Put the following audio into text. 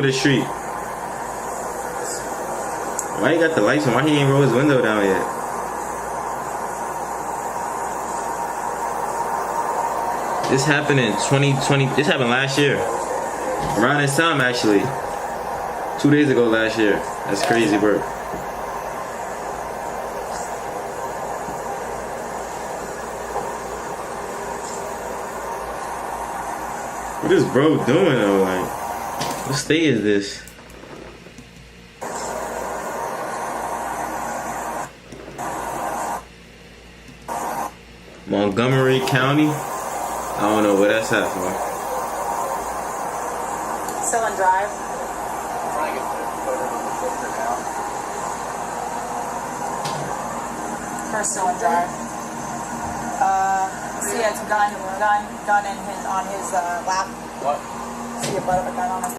the street. Why you got the lights on? Why he ain't roll his window down yet? This happened in 2020. This happened last year. Around this time, actually. 2 days ago last year. That's crazy, bro. What is bro doing though? Like, what state is this? Montgomery County? I don't know where that's at for. Still on drive. Trying to get the photo of the filter now. First still on drive. See, it's gun in his on his lap. What? See a butt of a gun on him.